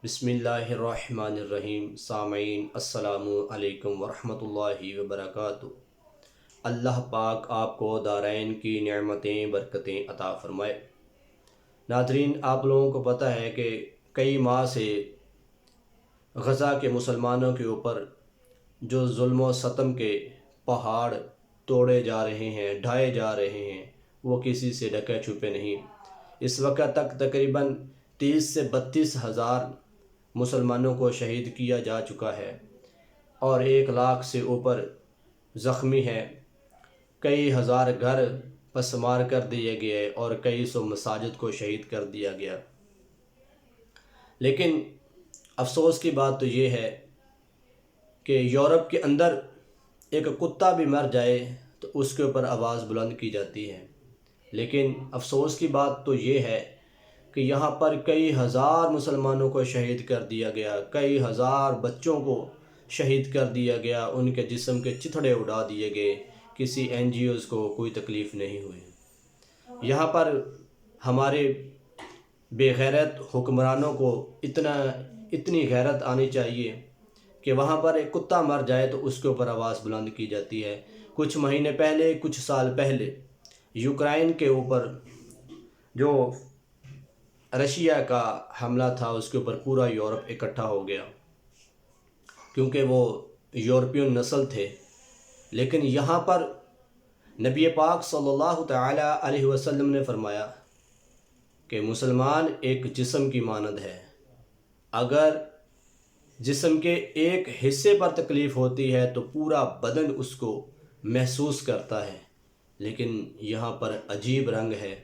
بسم اللہ الرحمن الرحیم۔ سامعین السلام علیکم ورحمۃ اللہ وبرکاتہ۔ اللہ پاک آپ کو دارین کی نعمتیں برکتیں عطا فرمائے۔ ناظرین، آپ لوگوں کو پتہ ہے کہ کئی ماہ سے غزہ کے مسلمانوں کے اوپر جو ظلم و ستم کے پہاڑ توڑے جا رہے ہیں، ڈھائے جا رہے ہیں، وہ کسی سے ڈھکے چھپے نہیں۔ اس وقت تک تقریباً 30 سے 32 ہزار مسلمانوں کو شہید کیا جا چکا ہے اور 1 لاکھ سے اوپر زخمی ہے۔ کئی ہزار گھر پسمار کر دیے گئے اور کئی سو مساجد کو شہید کر دیا گیا۔ لیکن افسوس کی بات تو یہ ہے کہ یورپ کے اندر ایک کتا بھی مر جائے تو اس کے اوپر آواز بلند کی جاتی ہے، لیکن افسوس کی بات تو یہ ہے کہ یہاں پر کئی ہزار مسلمانوں کو شہید کر دیا گیا، کئی ہزار بچوں کو شہید کر دیا گیا، ان کے جسم کے چتھڑے اڑا دیے گئے، کسی NGOs کو کوئی تکلیف نہیں ہوئی۔ یہاں پر ہمارے بے غیرت حکمرانوں کو اتنی غیرت آنی چاہیے کہ وہاں پر ایک کتا مر جائے تو اس کے اوپر آواز بلند کی جاتی ہے۔ کچھ مہینے پہلے، کچھ سال پہلے یوکرائن کے اوپر جو رشیا کا حملہ تھا، اس کے اوپر پورا یورپ اکٹھا ہو گیا کیونکہ وہ یورپین نسل تھے۔ لیکن یہاں پر نبی پاک صلی اللہ تعالی علیہ وسلم نے فرمایا کہ مسلمان ایک جسم کی مانند ہے، اگر جسم کے ایک حصے پر تکلیف ہوتی ہے تو پورا بدن اس کو محسوس کرتا ہے۔ لیکن یہاں پر عجیب رنگ ہے،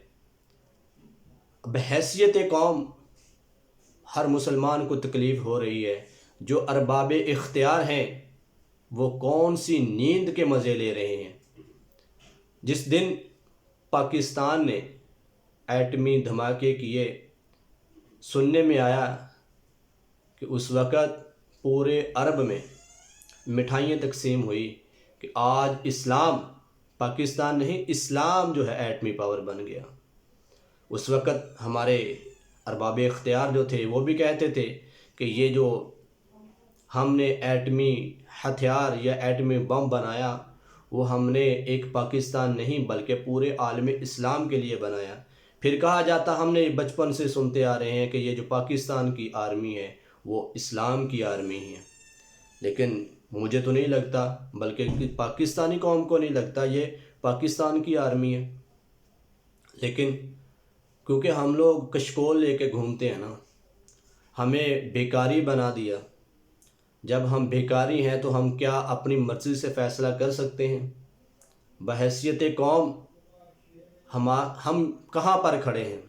بحیثیت قوم ہر مسلمان کو تکلیف ہو رہی ہے۔ جو ارباب اختیار ہیں وہ کون سی نیند کے مزے لے رہے ہیں۔ جس دن پاکستان نے ایٹمی دھماکے کیے، سننے میں آیا کہ اس وقت پورے عرب میں مٹھائیاں تقسیم ہوئی کہ آج اسلام، پاکستان نہیں، اسلام جو ہے ایٹمی پاور بن گیا۔ اس وقت ہمارے ارباب اختیار جو تھے وہ بھی کہتے تھے کہ یہ جو ہم نے ایٹمی ہتھیار یا ایٹمی بم بنایا وہ ہم نے ایک پاکستان نہیں بلکہ پورے عالم اسلام کے لیے بنایا۔ پھر کہا جاتا، ہم نے بچپن سے سنتے آ رہے ہیں کہ یہ جو پاکستان کی آرمی ہے وہ اسلام کی آرمی ہے، لیکن مجھے تو نہیں لگتا، بلکہ پاکستانی قوم کو نہیں لگتا یہ پاکستان کی آرمی ہے۔ لیکن کیونکہ ہم لوگ کشکول لے کے گھومتے ہیں نا، ہمیں بیکاری بنا دیا۔ جب ہم بیکاری ہیں تو ہم کیا اپنی مرضی سے فیصلہ کر سکتے ہیں؟ بحیثیت قوم ہم کہاں پر کھڑے ہیں؟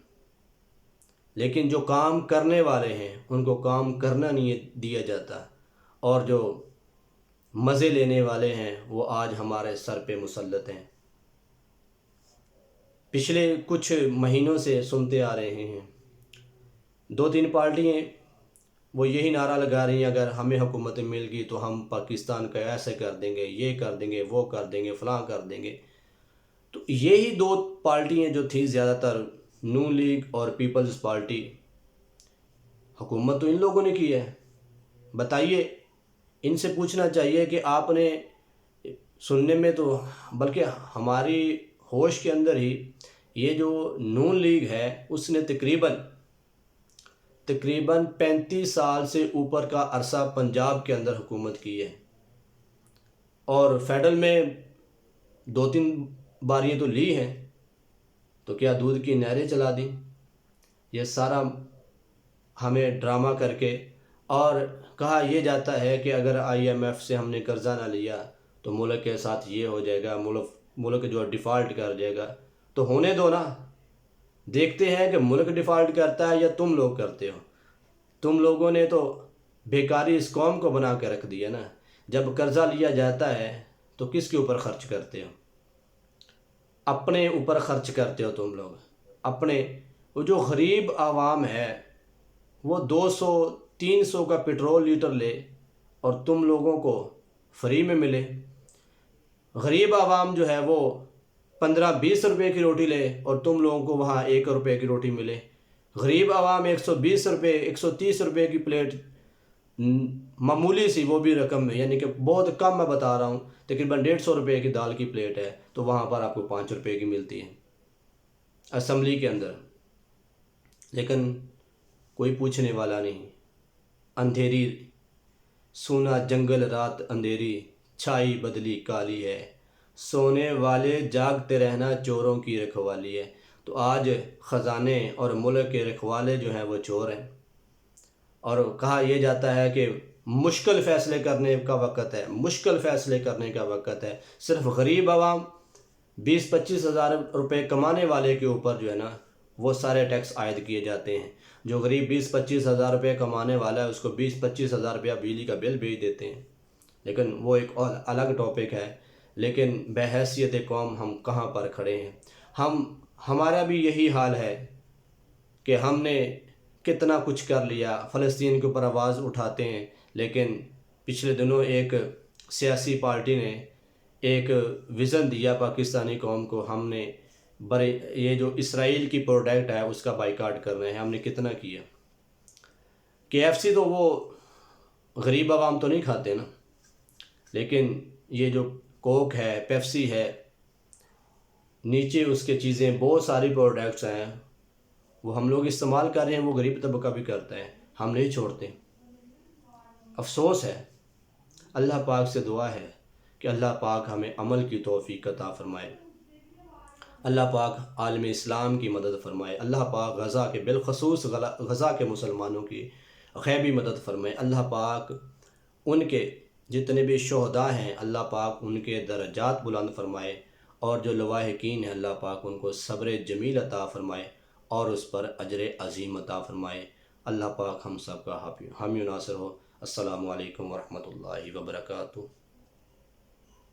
لیکن جو کام کرنے والے ہیں ان کو کام کرنا نہیں دیا جاتا، اور جو مزے لینے والے ہیں وہ آج ہمارے سر پہ مسلط ہیں۔ پچھلے کچھ مہینوں سے سنتے آ رہے ہیں 2-3 پارٹیاں وہ یہی نعرہ لگا رہی ہیں، اگر ہمیں حکومت مل گئی تو ہم پاکستان کا ایسے کر دیں گے، یہ کر دیں گے، وہ کر دیں گے، فلاں کر دیں گے۔ تو یہی 2 پارٹیاں جو تھیں، زیادہ تر نون لیگ اور پیپلز پارٹی، حکومت تو ان لوگوں نے کی ہے۔ بتائیے، ان سے پوچھنا چاہیے کہ آپ نے سننے میں تو، بلکہ ہماری ہوش کے اندر ہی یہ جو نون لیگ ہے اس نے تقریباً 35 سال سے اوپر کا عرصہ پنجاب کے اندر حکومت کی ہے، اور فیڈرل میں 2-3 باریاں تو لی ہیں، تو کیا دودھ کی نہریں چلا دیں؟ یہ سارا ہمیں ڈرامہ کر کے، اور کہا یہ جاتا ہے کہ اگر IMF سے ہم نے قرضہ نہ لیا تو ملک کے ساتھ یہ ہو جائے گا، ملک جو ڈیفالٹ کر جائے گا۔ تو ہونے دو نا، دیکھتے ہیں کہ ملک ڈیفالٹ کرتا ہے یا تم لوگ کرتے ہو۔ تم لوگوں نے تو بیکاری اس قوم کو بنا کے رکھ دیا نا۔ جب قرضہ لیا جاتا ہے تو کس کے اوپر خرچ کرتے ہو؟ اپنے اوپر خرچ کرتے ہو تم لوگ، اپنے۔ وہ جو غریب عوام ہے وہ 200-300 کا پٹرول لیٹر لے اور تم لوگوں کو فری میں ملے۔ غریب عوام جو ہے وہ 15-20 روپے کی روٹی لے اور تم لوگوں کو وہاں 1 روپے کی روٹی ملے۔ غریب عوام 120 روپے 130 روپے کی پلیٹ معمولی سی وہ بھی رقم ہے، یعنی کہ بہت کم میں بتا رہا ہوں، تقریباً 150 روپے کی دال کی پلیٹ ہے تو وہاں پر آپ کو 5 روپے کی ملتی ہے اسمبلی کے اندر، لیکن کوئی پوچھنے والا نہیں۔ اندھیری سونا جنگل رات اندھیری، چھائی بدلی کالی ہے، سونے والے جاگتے رہنا چوروں کی رکھوالی ہے۔ تو آج خزانے اور ملک کے رکھوالے جو ہیں وہ چور ہیں، اور کہا یہ جاتا ہے کہ مشکل فیصلے کرنے کا وقت ہے، مشکل فیصلے کرنے کا وقت ہے۔ صرف غریب عوام 20-25 ہزار روپے کمانے والے کے اوپر جو ہے نا وہ سارے ٹیکس عائد کیے جاتے ہیں۔ جو غریب 20-25 ہزار روپے کمانے والا ہے اس کو 20-25 ہزار روپیہ بجلی کا بل بھیج دیتے ہیں، لیکن وہ ایک اور الگ ٹاپک ہے۔ لیکن بحیثیت قوم ہم کہاں پر کھڑے ہیں؟ ہمارا بھی یہی حال ہے کہ ہم نے کتنا کچھ کر لیا، فلسطین کے اوپر آواز اٹھاتے ہیں، لیکن پچھلے دنوں ایک سیاسی پارٹی نے ایک ویژن دیا پاکستانی قوم کو، ہم نے یہ جو اسرائیل کی پروڈکٹ ہے اس کا بائیکاٹ کر رہے ہیں۔ ہم نے کتنا کیا؟ KFC تو وہ غریب عوام تو نہیں کھاتے نا، لیکن یہ جو کوک ہے، پیپسی ہے، نیچے اس کے چیزیں بہت ساری پروڈکٹس ہیں وہ ہم لوگ استعمال کر رہے ہیں، وہ غریب طبقہ بھی کرتا ہے، ہم نہیں چھوڑتے۔ افسوس ہے۔ اللہ پاک سے دعا ہے کہ اللہ پاک ہمیں عمل کی توفیق عطا فرمائے، اللہ پاک عالم اسلام کی مدد فرمائے، اللہ پاک غزہ کے بالخصوص غزہ کے مسلمانوں کی غیبی مدد فرمائے، اللہ پاک ان کے جتنے بھی شہداء ہیں اللہ پاک ان کے درجات بلند فرمائے، اور جو لواحقین ہیں اللہ پاک ان کو صبر جمیل عطا فرمائے اور اس پر اجر عظیم عطا فرمائے۔ اللہ پاک ہم سب کا حامی و ناصر ہو۔ السلام علیکم ورحمۃ اللہ وبرکاتہ۔